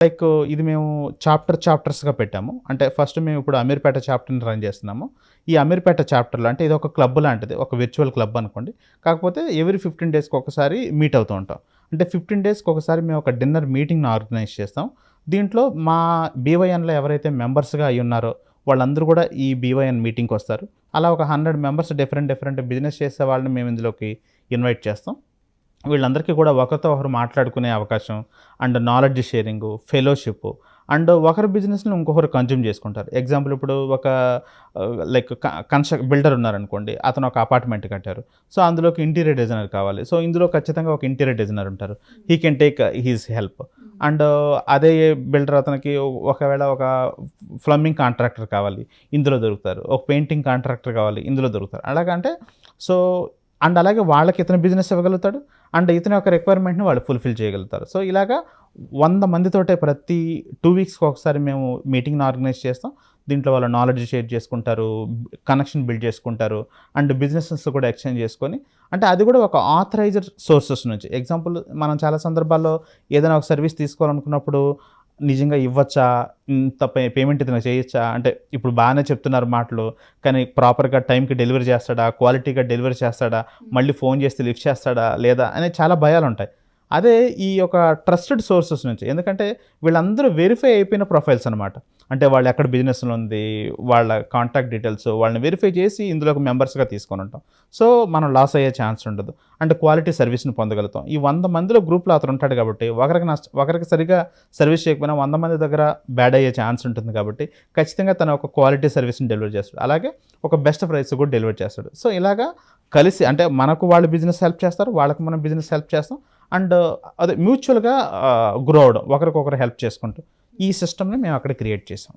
Like ఇది మేము చాప్టర్స్‌గా పెట్టాము. అంటే ఫస్ట్ మేము ఇప్పుడు అమీర్పేట చాప్టర్‌ని రన్ చేస్తున్నాము. ఈ అమీర్పేట చాప్టర్‌లో అంటే ఇది ఒక క్లబ్ లాంటిది. ఒక విర్చువల్ క్లబ్ అనుకోండి. కాకపోతే ఎవ్రీ 15 డేస్‌కి ఒకసారి మీట్ అవుతూ ఉంటాం. అంటే 15 డేస్‌కి ఒకసారి మేము ఒక డిన్నర్ మీటింగ్‌ని ఆర్గనైజ్ చేస్తాం. దీంట్లో మా బీవైఎన్‌లో ఎవరైతే మెంబర్స్‌గా అయ్యున్నారో వాళ్ళందరూ కూడా ఈ బీవైఎన్ మీటింగ్‌కొస్తారు. అలా ఒక 100 మెంబర్స్ డిఫరెంట్ బిజినెస్ చేసే వాళ్ళని మేము ఇందులోకి ఇన్వైట్ చేస్తాం. వీళ్ళందరికీ కూడా ఒకరితో ఒకరు మాట్లాడుకునే అవకాశం and knowledge sharing, fellowship and ఒకరి బిజినెస్‌ని ఇంకొకరు కన్జ్యూమ్ చేసుకుంటారు. ఎగ్జాంపుల్ ఇప్పుడు ఒక లైక్ బిల్డర్ ఉన్నారనుకోండి. అతను ఒక అపార్ట్మెంట్ కట్టారు. సో, అందులోకి ఇంటీరియర్ డిజైనర్ కావాలి. సో, ఇందులో ఖచ్చితంగా ఒక ఇంటీరియర్ డిజైనర్ ఉంటారు. He can take his help. And అదే బిల్డర్ అతనికి ఒకవేళ ఒక ప్లంబింగ్ కాంట్రాక్టర్ కావాలి. ఇందులో దొరుకుతారు. ఒక పెయింటింగ్ కాంట్రాక్టర్ కావాలి. ఇందులో దొరుకుతారు. అలాగంటే సో అండ్ అలాగే వాళ్ళకి ఇతను బిజినెస్ ఇవ్వగలుగుతాడు. అండ్ ఇతని యొక్క రిక్వైర్మెంట్‌ని వాళ్ళు ఫుల్‌ఫిల్ చేయగలుగుతారు. సో, ఇలాగా 100 మందితోటే ప్రతి 2 వీక్స్‌కి ఒకసారి మేము మీటింగ్‌ని ఆర్గనైజ్ చేస్తాం. దీంట్లో వాళ్ళ నాలెడ్జ్ షేర్ చేసుకుంటారు. కనెక్షన్ బిల్డ్ చేసుకుంటారు. అండ్ బిజినెసెస్ కూడా ఎక్స్‌చేంజ్ చేసుకొని అంటే అది కూడా ఒక ఆథరైజ్డ్ సోర్సెస్ నుంచి. ఎగ్జాంపుల్ మనం చాలా సందర్భాల్లో ఏదైనా ఒక సర్విస్ తీసుకోవాలనుకున్నప్పుడు నిజంగా ఇవ్వచ్చా? ఇంత పేమెంట్ ఇతనికి చేయొచ్చా? అంటే ఇప్పుడు బానే చెప్తున్నారు మాటలు. కానీ ప్రాపర్‌గా టైంకి డెలివరీ చేస్తాడా? క్వాలిటీగా డెలివరీ చేస్తాడా? మళ్ళీ ఫోన్ చేస్తే లిఫ్ట్ చేస్తాడా? లేదా? అనే చాలా భయాలుంటాయి. అదే ఈ యొక్క ట్రస్టెడ్ సోర్సెస్ నుంచి. ఎందుకంటే వీళ్ళందరూ వెరిఫై అయిపోయిన ప్రొఫైల్స్ అనమాట. అంటే వాళ్ళు ఎక్కడ బిజినెస్‌లో ఉంది, వాళ్ళ కాంటాక్ట్ డీటెయిల్స్ వాళ్ళని వెరిఫై చేసి ఇందులోకి మెంబర్స్‌గా తీసుకొనుంటాం. సో, మనం లాస్ అయ్యే ఛాన్స్ ఉండదు. అండ్ క్వాలిటీ సర్వీస్‌ని పొందగలుగుతాం. ఈ 100 మందిలో గ్రూప్‌లో అతను ఉంటాడు కాబట్టి ఒకరికి సరిగ్గా సర్వీస్ చేయకపోయినా 100 మంది దగ్గర బ్యాడ్ అయ్యే ఛాన్స్ ఉంటుంది కాబట్టి ఖచ్చితంగా తను ఒక క్వాలిటీ సర్వీస్‌ని డెలివర్ చేస్తాడు. అలాగే ఒక బెస్ట్ ప్రైస్ కూడా డెలివర్ చేస్తాడు. సో, ఇలాగా కలిసి అంటే మనకు వాళ్ళు బిజినెస్ హెల్ప్ చేస్తారు. వాళ్ళకి మనం బిజినెస్ హెల్ప్ చేస్తాం. అండ్ అదే మ్యూచువల్‌గా గ్రో అవ్వడం. ఒకరికొకరు హెల్ప్ చేసుకుంటూ. ఈ సిస్టమ్‌ని మేము అక్కడ క్రియేట్ చేసాం.